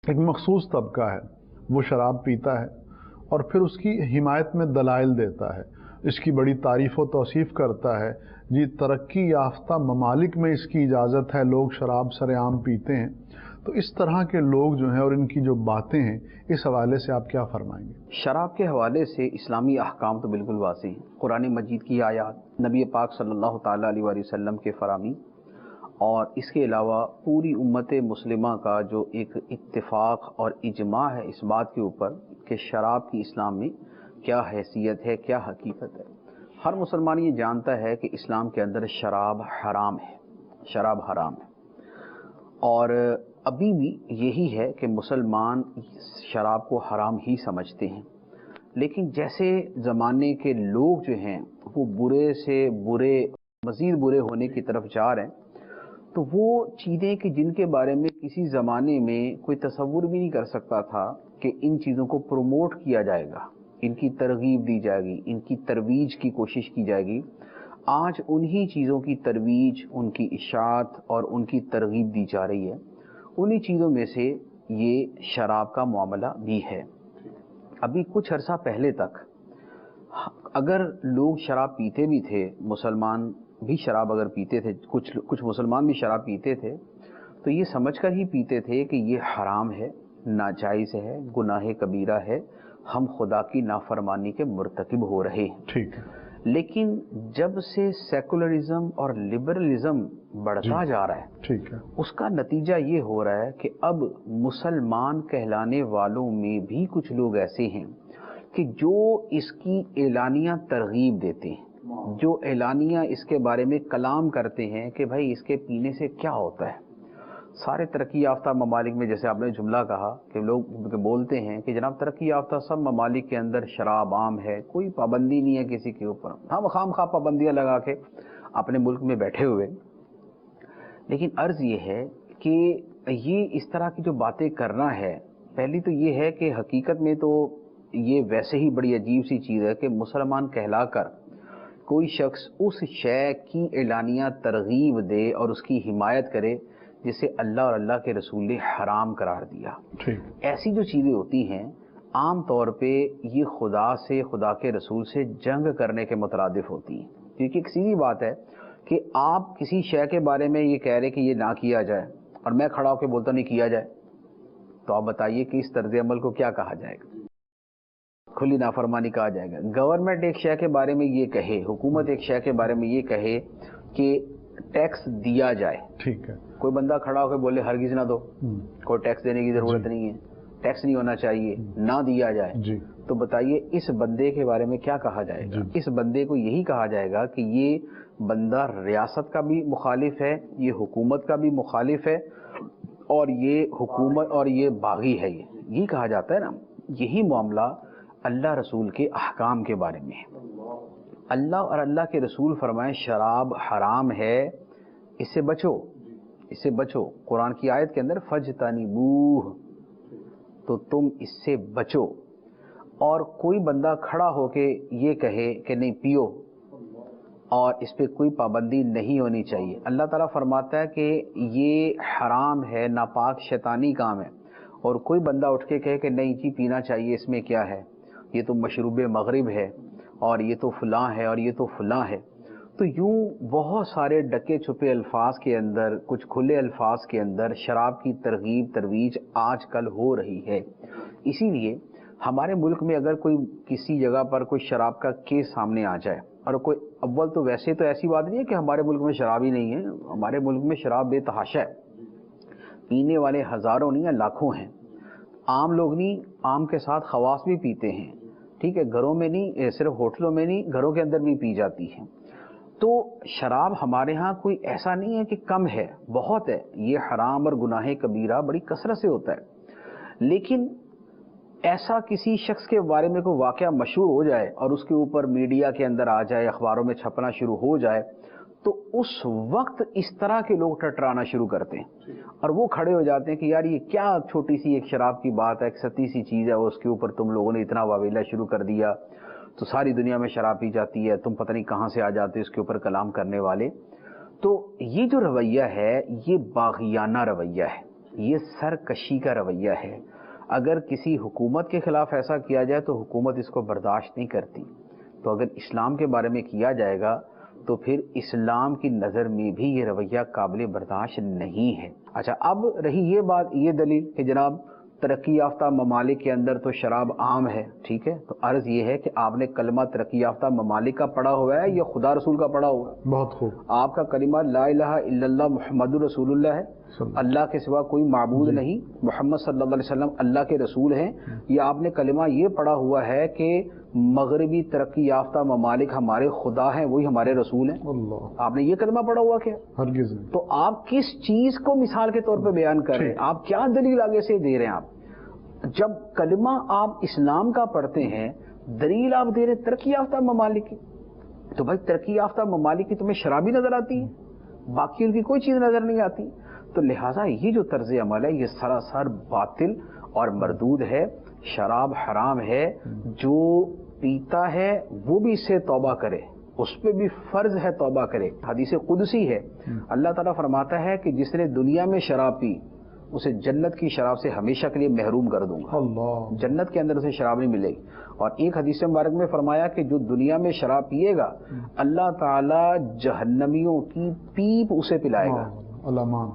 एक मखसूस तबका है, वो शराब पीता है और फिर उसकी हिमायत में दलाइल देता है, इसकी बड़ी तारीफ़ व तौसीफ़ करता है। जी तरक्की याफ्ता ममालिक में इसकी इजाज़त है, लोग शराब सरेआम पीते हैं। तो इस तरह के लोग जो हैं और इनकी जो बातें हैं, इस हवाले से आप क्या फरमाएंगे? शराब के हवाले से इस्लामी अहकाम तो बिल्कुल वाज़ेह हैं। कुरान मजीद की आयात, नबी पाक सल्लल्लाहु ताला अलैहि वसल्लम के फरामी, और इसके अलावा पूरी उम्मत मुस्लिमा का जो एक इत्तिफाक और इजमा है इस बात के ऊपर कि शराब की इस्लाम में क्या हैसियत है, क्या हकीकत है। हर मुसलमान ये जानता है कि इस्लाम के अंदर शराब हराम है, शराब हराम है। और अभी भी यही है कि मुसलमान शराब को हराम ही समझते हैं। लेकिन जैसे ज़माने के लोग जो हैं वो बुरे से बुरे, मज़ीद बुरे होने की तरफ जा रहे हैं, तो वो चीज़ें कि जिनके बारे में किसी ज़माने में कोई तसव्वुर भी नहीं कर सकता था कि इन चीज़ों को प्रमोट किया जाएगा, इनकी तरगीब दी जाएगी, इनकी तरवीज की कोशिश की जाएगी, आज उन्हीं चीज़ों की तरवीज, उनकी इशाअत और उनकी तरगीब दी जा रही है। उन्हीं चीज़ों में से ये शराब का मामला भी है। अभी कुछ अरसा पहले तक अगर लोग शराब पीते भी थे, मुसलमान भी शराब अगर पीते थे, कुछ मुसलमान भी शराब पीते थे, तो ये समझकर ही पीते थे कि ये हराम है, नाजायज़ है, गुनाह कबीरा है, हम खुदा की नाफरमानी के मुर्तकिब हो रहे हैं। ठीक है। लेकिन जब से सेकुलरिज्म और लिबरलिज्म बढ़ता जा रहा है, ठीक है, उसका नतीजा ये हो रहा है कि अब मुसलमान कहलाने वालों में भी कुछ लोग ऐसे हैं कि जो इसकी एलानिया तरगीब देते हैं, जो एलानिया इसके बारे में कलाम करते हैं कि भाई इसके पीने से क्या होता है। सारे तरक्की याफ्ता ममालिक में, जैसे आपने जुमला कहा कि लोग बोलते हैं कि जनाब तरक्की याफ्ता सब ममालिक के अंदर शराब आम है, कोई पाबंदी नहीं है किसी के ऊपर, हम खाम खा पाबंदियाँ लगा के अपने मुल्क में बैठे हुए। लेकिन अर्ज़ ये है कि ये इस तरह की जो बातें करना है, पहली तो ये है कि हकीकत में तो ये वैसे ही बड़ी अजीब सी चीज़ है कि मुसलमान कहलाकर कोई शख्स उस शय की एलानिया तरगीब दे और उसकी हिमायत करे जिसे अल्लाह और अल्लाह के रसूल ने हराम करार दिया। ऐसी जो चीज़ें होती हैं आम तौर पे ये खुदा से, खुदा के रसूल से जंग करने के मुतरादिफ होती हैं। क्योंकि एक सीधी बात है कि आप किसी शय के बारे में ये कह रहे कि ये ना किया जाए और मैं खड़ा होकर बोलता नहीं किया जाए, तो आप बताइए कि इस तर्ज अमल को क्या कहा जाएगा? खुली नाफरमानी कहा जाएगा। गवर्नमेंट एक शय के बारे में ये कहे, हुकूमत एक शय के बारे में ये कहे कि टैक्स दिया जाए, ठीक है, कोई बंदा खड़ा होकर बोले हरगिज ना दो, कोई टैक्स देने की जरूरत नहीं है, टैक्स नहीं होना चाहिए, ना दिया जाए, तो बताइए इस बंदे के बारे में क्या कहा जाएगा? इस बंदे को यही कहा जाएगा कि ये बंदा रियासत का भी मुखालिफ है, ये हुकूमत का भी मुखालिफ है, और ये हुकूमत और ये बागी है, यही कहा जाता है ना। यही मामला अल्लाह रसूल के अहकाम के बारे में है। अल्लाह और अल्लाह के रसूल फरमाए शराब हराम है, इससे बचो, इससे बचो। कुरान की आयत के अंदर फजतनिबूह, तो तुम इससे बचो। और कोई बंदा खड़ा होके ये कहे कि नहीं पियो और इस पे कोई पाबंदी नहीं होनी चाहिए, अल्लाह ताला फरमाता है कि ये हराम है, नापाक शैतानी काम है। और कोई बंदा उठ के कहे कि नहीं जी पीना चाहिए, इसमें क्या है, ये तो मशरूब मगरिब है और ये तो फलां है और ये तो फलां है। तो यूं बहुत सारे डके छुपे अल्फाज के अंदर, कुछ खुले अल्फाज के अंदर शराब की तरगीब तरवीज आजकल हो रही है। इसीलिए हमारे मुल्क में अगर कोई किसी जगह पर कोई शराब का केस सामने आ जाए, और कोई अव्वल तो वैसे तो ऐसी बात नहीं है कि हमारे मुल्क में शराब ही नहीं है, हमारे मुल्क में शराब बेतहाशा है, पीने वाले हज़ारों नहीं या लाखों हैं। आम लोग नहीं, आम के साथ खवास भी पीते हैं, ठीक है, घरों में नहीं, सिर्फ होटलों में नहीं, घरों के अंदर भी पी जाती है। तो शराब हमारे यहाँ कोई ऐसा नहीं है कि कम है, बहुत है। ये हराम और गुनाह कबीरा बड़ी कसरत से होता है। लेकिन ऐसा किसी शख्स के बारे में कोई वाक़या मशहूर हो जाए और उसके ऊपर मीडिया के अंदर आ जाए, अखबारों में छपना शुरू हो जाए, तो उस वक्त इस तरह के लोग टटराना शुरू करते हैं और वो खड़े हो जाते हैं कि यार ये क्या छोटी सी एक शराब की बात है, एक सती सी चीज़ है, उसके ऊपर तुम लोगों ने इतना वावेला शुरू कर दिया, तो सारी दुनिया में शराब पी जाती है, तुम पता नहीं कहाँ से आ जाते इसके ऊपर कलाम करने वाले। तो ये जो रवैया है ये बाग़ियाना रवैया है, یہ سرکشی کا رویہ ہے. اگر کسی حکومت کے خلاف ایسا کیا جائے تو حکومت اس کو برداشت نہیں کرتی. تو اگر اسلام کے بارے میں کیا جائے گا تو پھر اسلام کی نظر میں بھی یہ رویہ قابل برداشت نہیں ہے. اچھا، اب رہی یہ بات، یہ دلیل کہ جناب ترقی یافتہ ممالک کے اندر تو شراب عام ہے، ٹھیک ہے. تو عرض یہ ہے کہ آپ نے کلمہ ترقی یافتہ ممالک کا پڑھا ہوا ہے یا خدا رسول کا پڑھا ہوا ہے؟ بہت خوب. آپ کا کلمہ لا الہ الا اللہ محمد رسول اللہ ہے، اللہ کے سوا کوئی معبود نہیں، محمد صلی اللہ علیہ وسلم اللہ کے رسول ہیں. یا آپ نے کلمہ یہ پڑھا ہوا ہے کہ مغربی ترقی یافتہ ممالک ہمارے خدا ہیں، وہی ہمارے رسول ہیں؟ اللہ، آپ نے یہ کلمہ پڑھا ہوا کیا؟ ہرگز نہیں. تو آپ کس چیز کو مثال کے طور پہ بیان کر رہے ہیں؟ آپ کیا دلیل آگے سے دے رہے ہیں؟ آپ جب کلمہ آپ اسلام کا پڑھتے ہیں، دلیل آپ دے رہے ہیں ترقی یافتہ ممالک کی. تو بھائی ترقی یافتہ ممالک کی تمہیں شرابی نظر آتی ہے، باقی ان کی کوئی چیز نظر نہیں آتی. تو لہٰذا یہ جو طرز عمل ہے یہ سراسر باطل اور مردود ہے. شراب حرام ہے، جو پیتا ہے وہ بھی اس سے توبہ کرے، اس پہ بھی فرض ہے توبہ کرے. حدیث قدسی ہے، اللہ تعالیٰ فرماتا ہے کہ جس نے دنیا میں شراب پی اسے جنت کی شراب سے ہمیشہ کے لیے محروم کر دوں گا. اللہ، جنت کے اندر اسے شراب نہیں ملے گی. اور ایک حدیث مبارک میں فرمایا کہ جو دنیا میں شراب پیے گا اللہ تعالیٰ جہنمیوں کی پیپ اسے پلائے گا. علمان.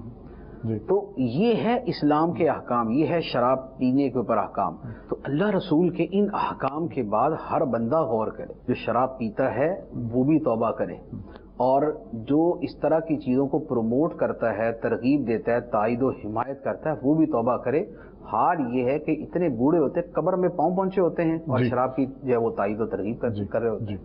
جی. تو یہ ہے اسلام کے احکام، یہ ہے شراب پینے کے اوپر احکام. تو اللہ رسول کے ان احکام کے بعد ہر بندہ غور کرے. جو شراب پیتا ہے وہ بھی توبہ کرے، اور جو اس طرح کی چیزوں کو پروموٹ کرتا ہے، ترغیب دیتا ہے، تائید و حمایت کرتا ہے، وہ بھی توبہ کرے. حال یہ ہے کہ اتنے بوڑھے ہوتے قبر میں پاؤں پہنچے ہوتے ہیں اور شراب کی جو ہے وہ تائید و ترغیب کر رہے ہوتے ہیں.